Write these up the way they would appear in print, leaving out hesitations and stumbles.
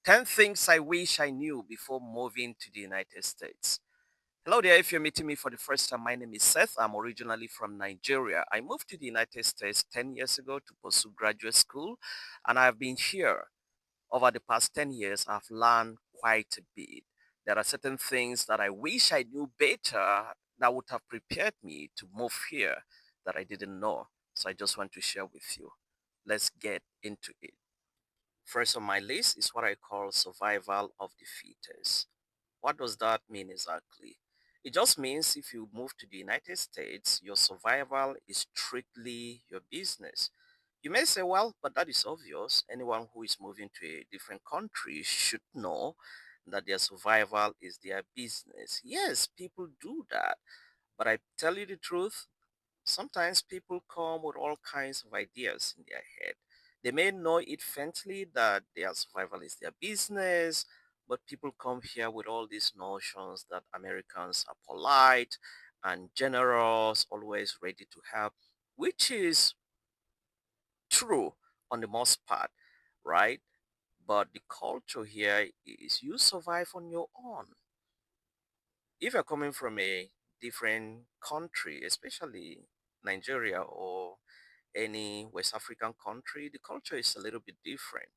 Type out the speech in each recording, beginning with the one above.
10 things I wish I knew before moving to the United States. Hello there, if you're meeting me for the first time, my name is Seth. I'm originally from Nigeria. I moved to the United States 10 years ago to pursue graduate school, and I've been here. Over the past 10 years, I've learned quite a bit. There are certain things that I wish I knew better that would have prepared me to move here that I didn't know. So I just want to share with you. Let's get into it. First on my list is what I call survival of the fittest. What does that mean exactly? It just means if you move to the United States, your survival is strictly your business. You may say, well, but that is obvious. Anyone who is moving to a different country should know that their survival is their business. Yes, people do that. But I tell you the truth, sometimes people come with all kinds of ideas in their head. They may know it faintly that their survival is their business, but people come here with all these notions that Americans are polite and generous, always ready to help, which is true on the most part, right? But the culture here is you survive on your own. If you're coming from a different country, especially Nigeria or any West African country, the culture is a little bit different,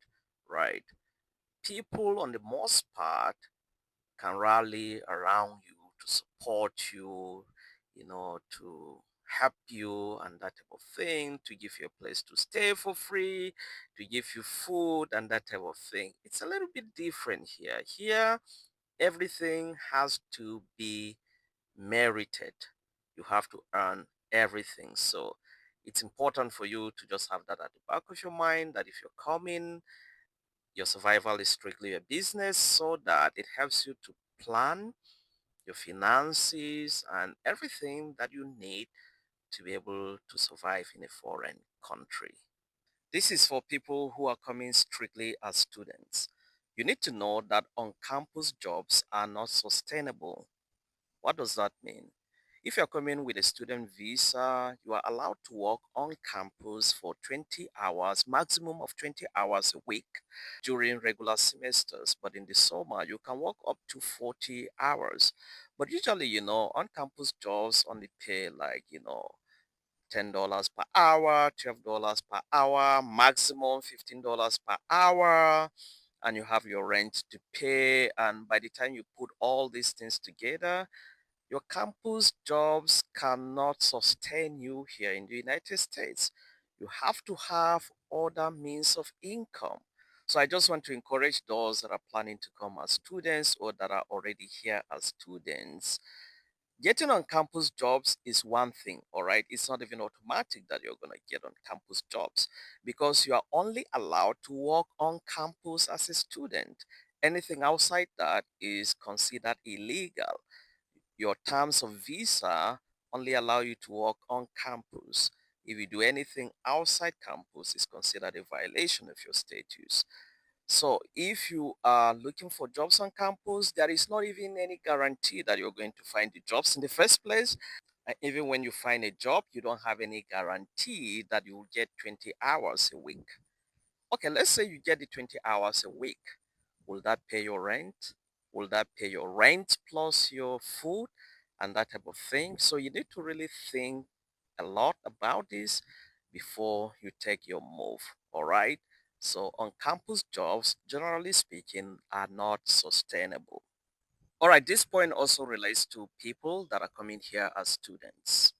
right? People, on the most part, can rally around you to support you, to help you and that type of thing, to give you a place to stay for free, to give you food and that type of thing. It's a little bit different here. Here, everything has to be merited. You have to earn everything. So it's important for you to just have that at the back of your mind that if you're coming, your survival is strictly a business so that it helps you to plan your finances and everything that you need to be able to survive in a foreign country. This is for people who are coming strictly as students. You need to know that on-campus jobs are not sustainable. What does that mean? If you're coming with a student visa, you are allowed to work on campus for 20 hours, maximum of 20 hours a week during regular semesters. But in the summer, you can work up to 40 hours. But usually, on campus jobs only pay like, $10 per hour, $12 per hour, maximum $15 per hour, and you have your rent to pay. And by the time you put all these things together, your campus jobs cannot sustain you here in the United States. You have to have other means of income. So I just want to encourage those that are planning to come as students or that are already here as students. Getting on campus jobs is one thing, all right? It's not even automatic that you're going to get on campus jobs because you are only allowed to work on campus as a student. Anything outside that is considered illegal. Your terms of visa only allow you to work on campus. If you do anything outside campus, it's considered a violation of your status. So if you are looking for jobs on campus, there is not even any guarantee that you're going to find the jobs in the first place. And even when you find a job, you don't have any guarantee that you will get 20 hours a week. Okay, let's say you get the 20 hours a week. Will that pay your rent? Will that pay your rent plus your food and that type of thing? So you need to really think a lot about this before you take your move. All right. So on campus jobs, generally speaking, are not sustainable. All right. This point also relates to people that are coming here as students.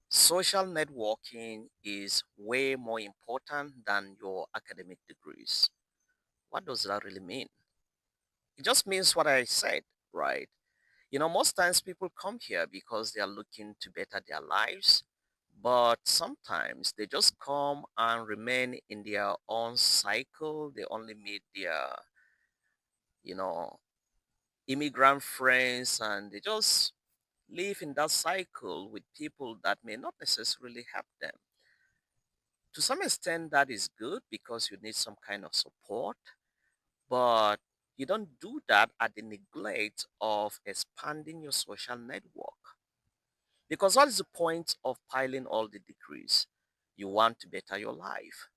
Social networking is way more important than your academic degrees. What does that really mean? It just means what I said, right? Most times people come here because they are looking to better their lives, but sometimes they just come and remain in their own cycle. They only meet their, you know, immigrant friends and they just live in that cycle with people that may not necessarily help them. To some extent, that is good because you need some kind of support, but you don't do that at the neglect of expanding your social network. Because what is the point of piling all the degrees? You want to better your life.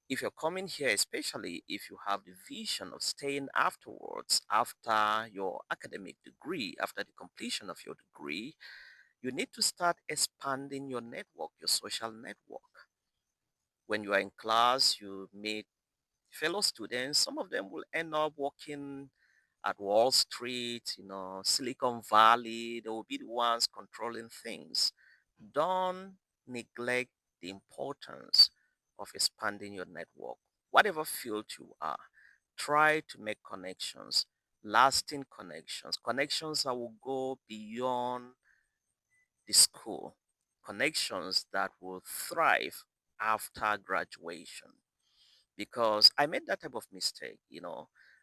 If you're coming here, especially if you have the vision of staying afterwards, after your academic degree, after the completion of your degree, you need to start expanding your network, your social network. When you are in class, you meet fellow students. Some of them will end up working at Wall Street, Silicon Valley. They will be the ones controlling things. Don't neglect the importance of expanding your network. Whatever field you are, try to make connections, lasting connections, connections that will go beyond the school, connections that will thrive after graduation. Because I made that type of mistake,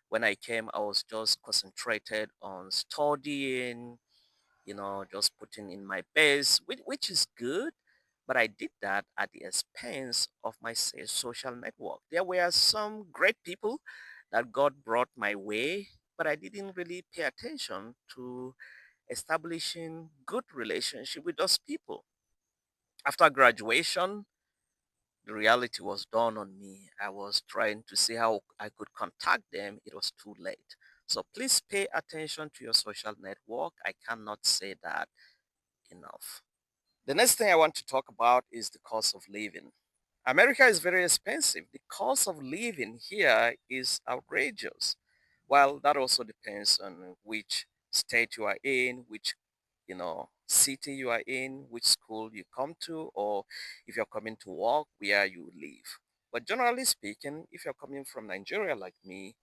when I came, I was just concentrated on studying, just putting in my best, which is good. But I did that at the expense of my social network. There were some great people that God brought my way, but I didn't really pay attention to establishing good relationship with those people. After graduation, the reality was dawned on me. I was trying to see how I could contact them. It was too late. So please pay attention to your social network. I cannot say that enough. The next thing I want to talk about is the cost of living. America is very expensive. The cost of living here is outrageous. Well, that also depends on which state you are in, which city you are in, which school you come to, or if you're coming to work, where you live. But generally speaking, if you're coming from Nigeria like me,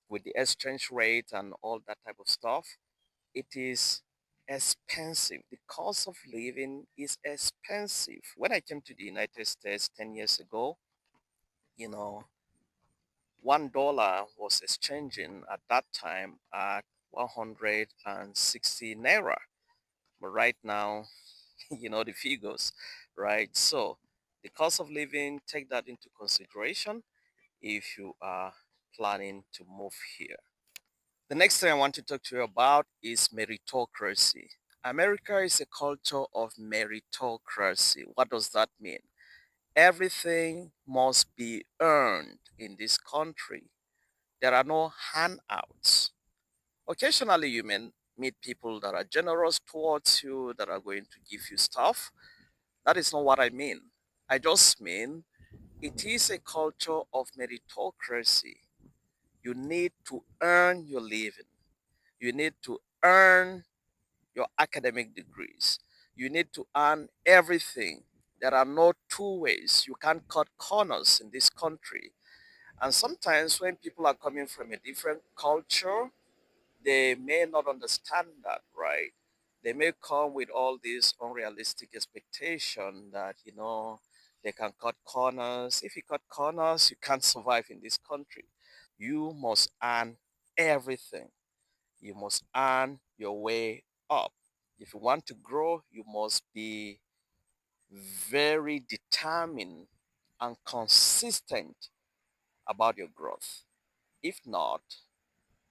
with the exchange rate and all that type of stuff, it is expensive. The cost of living is expensive. When I came to the United States 10 years ago, you know, $1 was exchanging at that time at 160 naira. But right now, the figures, right? So the cost of living, take that into consideration if you are planning to move here. The next thing I want to talk to you about is meritocracy. America is a culture of meritocracy. What does that mean? Everything must be earned in this country. There are no handouts. Occasionally, you may meet people that are generous towards you, that are going to give you stuff. That is not what I mean. I just mean it is a culture of meritocracy. You need to earn your living. You need to earn your academic degrees. You need to earn everything. There are no two ways. You can't cut corners in this country. And sometimes when people are coming from a different culture, they may not understand that, right? They may come with all this unrealistic expectation that, they can cut corners. If you cut corners, you can't survive in this country. You must earn everything. You must earn your way up. If you want to grow, you must be very determined and consistent about your growth. If not,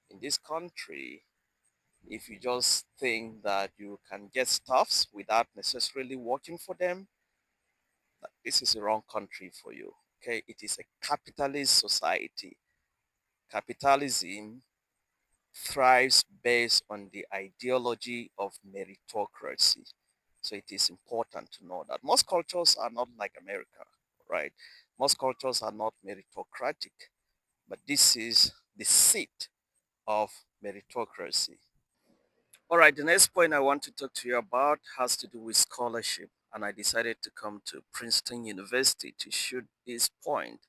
in this country, if you just think that you can get stuffs without necessarily working for them, this is the wrong country for you. Okay, it is a capitalist society. Capitalism thrives based on the ideology of meritocracy. So it is important to know that most cultures are not like America, right? Most cultures are not meritocratic, but this is the seat of meritocracy. All right, the next point I want to talk to you about has to do with scholarship, and I decided to come to Princeton University to shoot this point.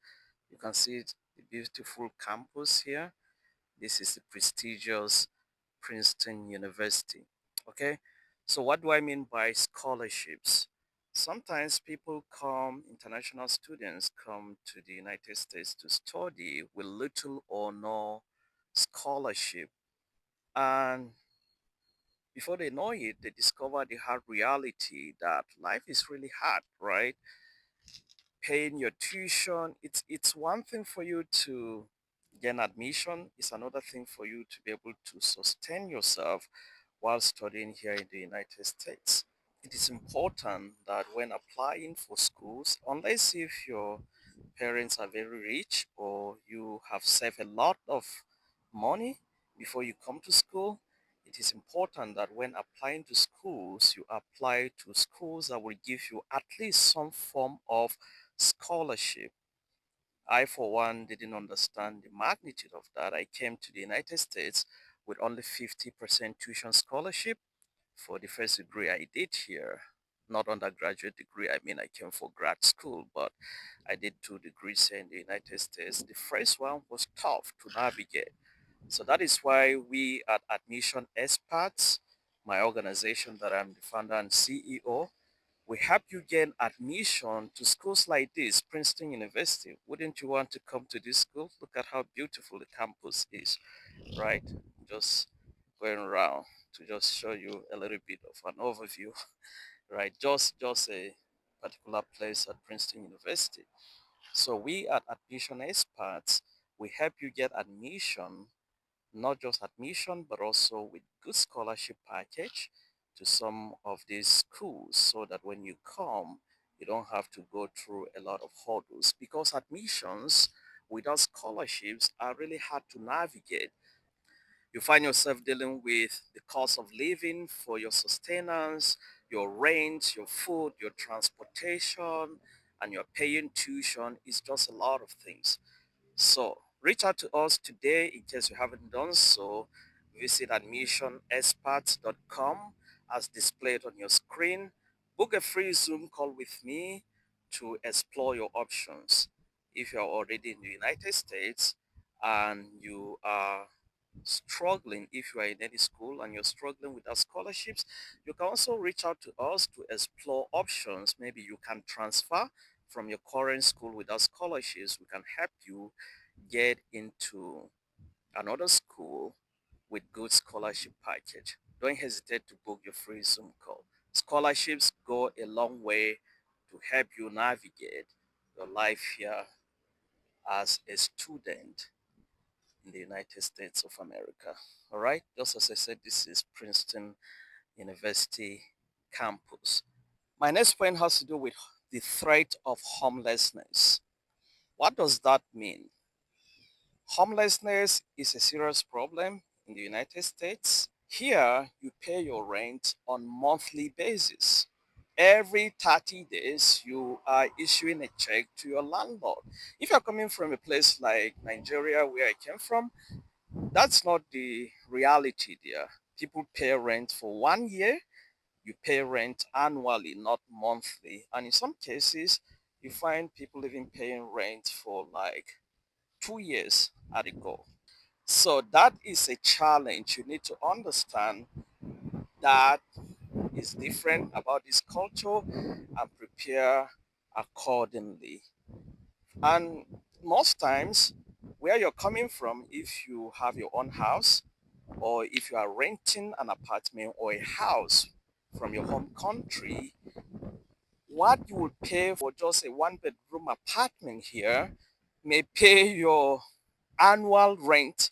You can see the beautiful campus here. This is the prestigious Princeton University. Okay, so what do I mean by scholarships? Sometimes international students come to the United States to study with little or no scholarship. And before they know it, they discover the hard reality that life is really hard, right? Paying your tuition, it's one thing for you to gain admission, it's another thing for you to be able to sustain yourself while studying here in the United States. It is important that when applying for schools, unless if your parents are very rich or you have saved a lot of money before you come to school, it is important that when applying to schools, you apply to schools that will give you at least some form of scholarship. I, for one, didn't understand the magnitude of that. I came to the United States with only 50% tuition scholarship for the first degree I did here. Not undergraduate degree, I mean, I came for grad school, but I did 2 degrees here in the United States. The first one was tough to navigate. So that is why we at Admission Experts, my organization that I'm the founder and CEO, we help you gain admission to schools like this, Princeton University. Wouldn't you want to come to this school? Look at how beautiful the campus is, right? Just going around to just show you a little bit of an overview, right? Just a particular place at Princeton University. So we at Admission Experts, we help you get admission, not just admission, but also with good scholarship package to some of these schools so that when you come, you don't have to go through a lot of hurdles because admissions without scholarships are really hard to navigate. You find yourself dealing with the cost of living for your sustenance, your rent, your food, your transportation, and you're paying tuition. It's just a lot of things. So reach out to us today in case you haven't done so. Visit admissionexperts.com as displayed on your screen. Book a free Zoom call with me to explore your options. If you're already in the United States and you are struggling, if you are in any school and you're struggling with our scholarships, you can also reach out to us to explore options. Maybe you can transfer from your current school without scholarships. We can help you get into another school with good scholarship package. Don't hesitate to book your free Zoom call. Scholarships go a long way to help you navigate your life here as a student in the United States of America. All right, just as I said, this is Princeton University campus. My next point has to do with the threat of homelessness. What does that mean? Homelessness is a serious problem in the United States. Here, you pay your rent on monthly basis. Every 30 days, you are issuing a check to your landlord. If you're coming from a place like Nigeria, where I came from, that's not the reality there. People pay rent for 1 year. You pay rent annually, not monthly. And in some cases, you find people even paying rent for like 2 years at a go. So that is a challenge. You need to understand that is different about this culture and prepare accordingly. And most times, where you're coming from, if you have your own house, or if you are renting an apartment or a house from your home country, what you would pay for just a 1 bedroom apartment here may pay your annual rent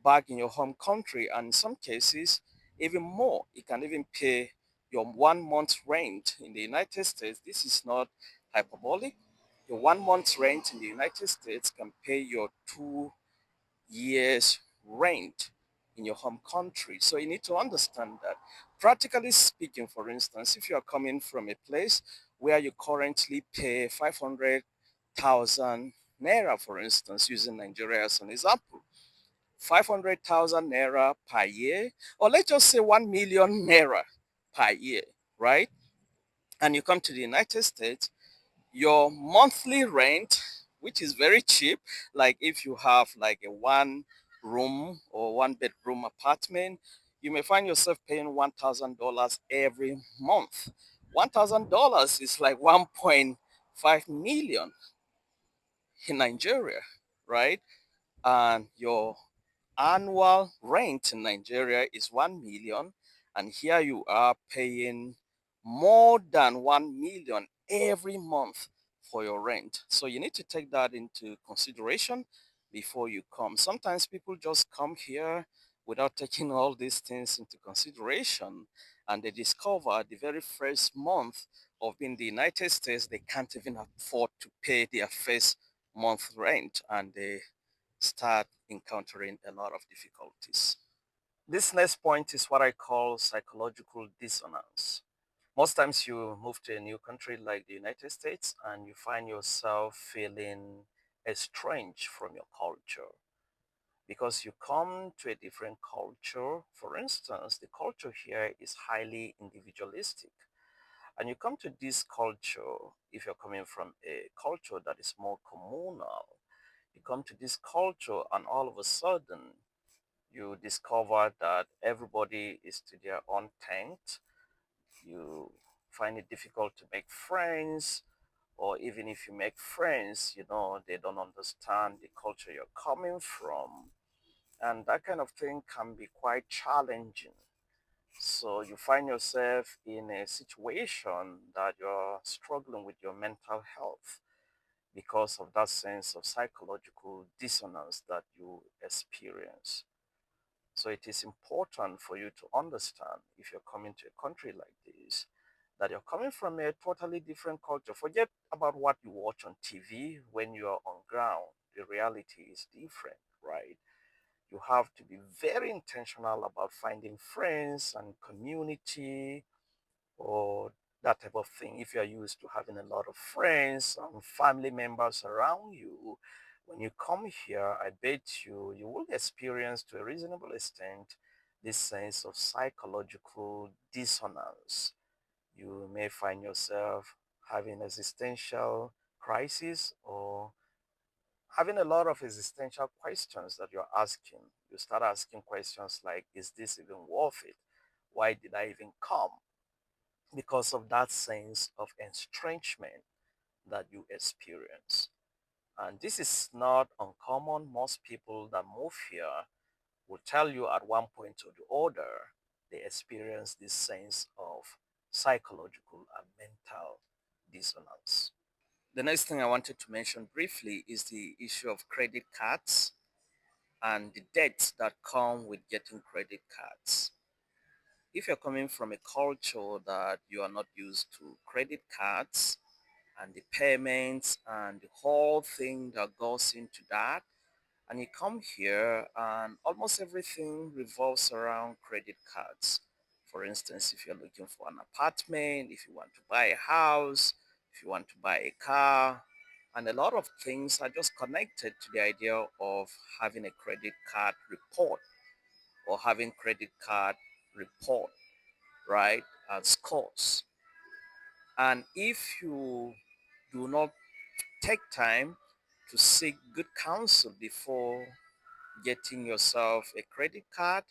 back in your home country, and in some cases even more. It can even pay your 1 month rent in the United States. This is not hyperbolic. Your 1 month rent in the United States can pay your 2 years rent in your home country. So you need to understand that. Practically speaking, for instance, if you are coming from a place where you currently pay 500,000 naira, for instance, using Nigeria as an example, 500,000 naira per year, or let's just say 1 million naira per year, right? And you come to the United States, your monthly rent, which is very cheap, like if you have like a 1 room or 1 bedroom apartment, you may find yourself paying $1,000 every month. $1,000 is like 1.5 million in Nigeria, right? And your annual rent in Nigeria is 1 million, and here you are paying more than 1 million every month for your rent. So you need to take that into consideration before you come. Sometimes people just come here without taking all these things into consideration, and they discover the very first month of being in the United States, they can't even afford to pay their first month rent and they start encountering a lot of difficulties. This next point is what I call psychological dissonance. Most times you move to a new country like the United States and you find yourself feeling estranged from your culture because you come to a different culture. For instance, the culture here is highly individualistic. And you come to this culture, if you're coming from a culture that is more communal, you come to this culture and all of a sudden you discover that everybody is to their own tent. You find it difficult to make friends, or even if you make friends, they don't understand the culture you're coming from. And that kind of thing can be quite challenging. So you find yourself in a situation that you're struggling with your mental health because of that sense of psychological dissonance that you experience. So it is important for you to understand if you're coming to a country like this, that you're coming from a totally different culture. Forget about what you watch on TV when you are on ground. The reality is different, right? You have to be very intentional about finding friends and community or that type of thing. If you're used to having a lot of friends and family members around you, when you come here, I bet you will experience to a reasonable extent this sense of psychological dissonance. You may find yourself having existential crisis or having a lot of existential questions that you're asking. You start asking questions like, is this even worth it? Why did I even come? Because of that sense of estrangement that you experience. And this is not uncommon. Most people that move here will tell you at one point or the other, they experience this sense of psychological and mental dissonance. The next thing I wanted to mention briefly is the issue of credit cards and the debts that come with getting credit cards. If you're coming from a culture that you are not used to credit cards and the payments and the whole thing that goes into that, and you come here and almost everything revolves around credit cards. For instance, if you're looking for an apartment, if you want to buy a house, if you want to buy a car, and a lot of things are just connected to the idea of having a credit card report or having credit card report, right, and scores. And if you do not take time to seek good counsel before getting yourself a credit card,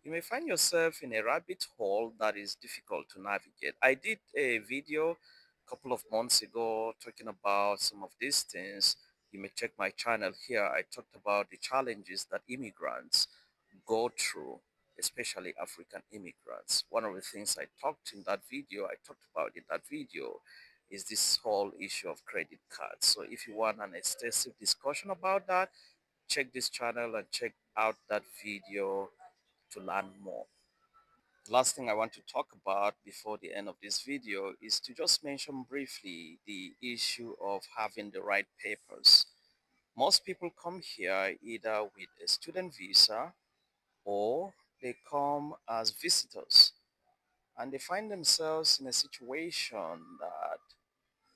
you may find yourself in a rabbit hole that is difficult to navigate. I did a video a couple of months ago talking about some of these things. You may check my channel here. I talked about the challenges that immigrants go through, especially African immigrants. One of the things I talked about in that video is this whole issue of credit cards. So if you want an extensive discussion about that, check this channel and check out that video to learn more. Last thing I want to talk about before the end of this video is to just mention briefly the issue of having the right papers. Most people come here either with a student visa or they come as visitors and they find themselves in a situation that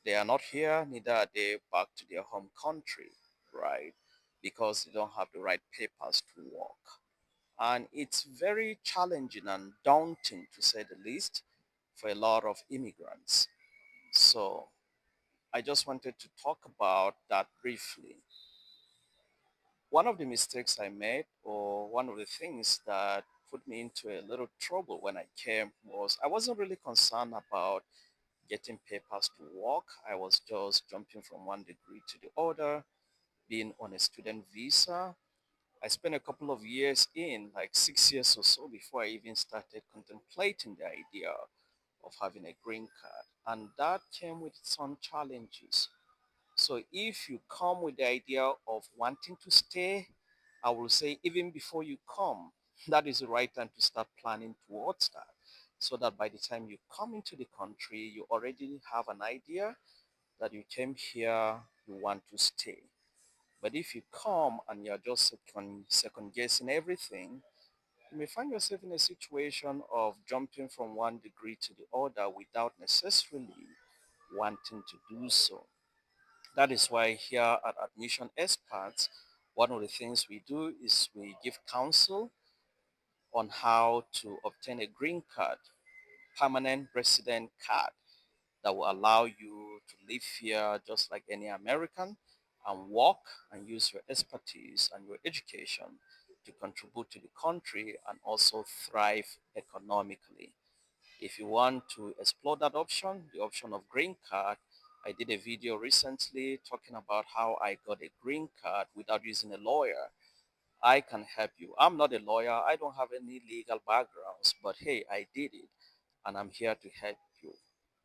they are not here, neither are they back to their home country, right? Because they don't have the right papers to work. And it's very challenging and daunting, to say the least, for a lot of immigrants. So I just wanted to talk about that briefly. One of the mistakes I made, or one of the things that put me into a little trouble when I came, was I wasn't really concerned about getting papers to work. I was just jumping from one degree to the other, being on a student visa. I spent a couple of years like 6 years or so, before I even started contemplating the idea of having a green card. And that came with some challenges. So if you come with the idea of wanting to stay, I will say even before you come, that is the right time to start planning towards that. so that by the time you come into the country, you already have an idea that you came here, you want to stay. But if you come and you're just second guessing everything, you may find yourself in a situation of jumping from one degree to the other without necessarily wanting to do so. That is why here at Admission Experts, one of the things we do is we give counsel on how to obtain a green card, permanent resident card that will allow you to live here just like any American and work and use your expertise and your education to contribute to the country and also thrive economically. If you want to explore that option, the option of green card, I did a video recently talking about how I got a green card without using a lawyer. I can help you. I'm not a lawyer. I don't have any legal backgrounds, but hey, I did it and I'm here to help you.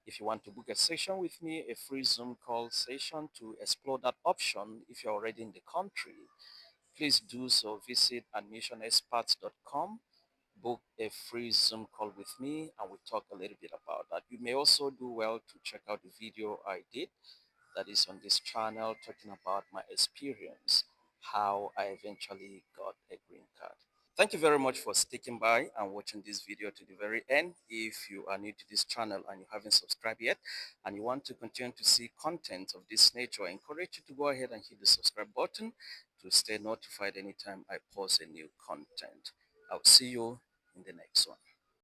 If you want to book a session with me, a free Zoom call session to explore that option if you're already in the country, please do so. Visit admissionexperts.com, book a free Zoom call with me, and we'll talk a little bit about that. You may also do well to check out the video I did that is on this channel talking about my experience, how I eventually got a green card. Thank you very much for sticking by and watching this video to the very end. If you are new to this channel and you haven't subscribed yet and you want to continue to see content of this nature, I encourage you to go ahead and hit the subscribe button to stay notified anytime I post a new content. I'll see you in the next one.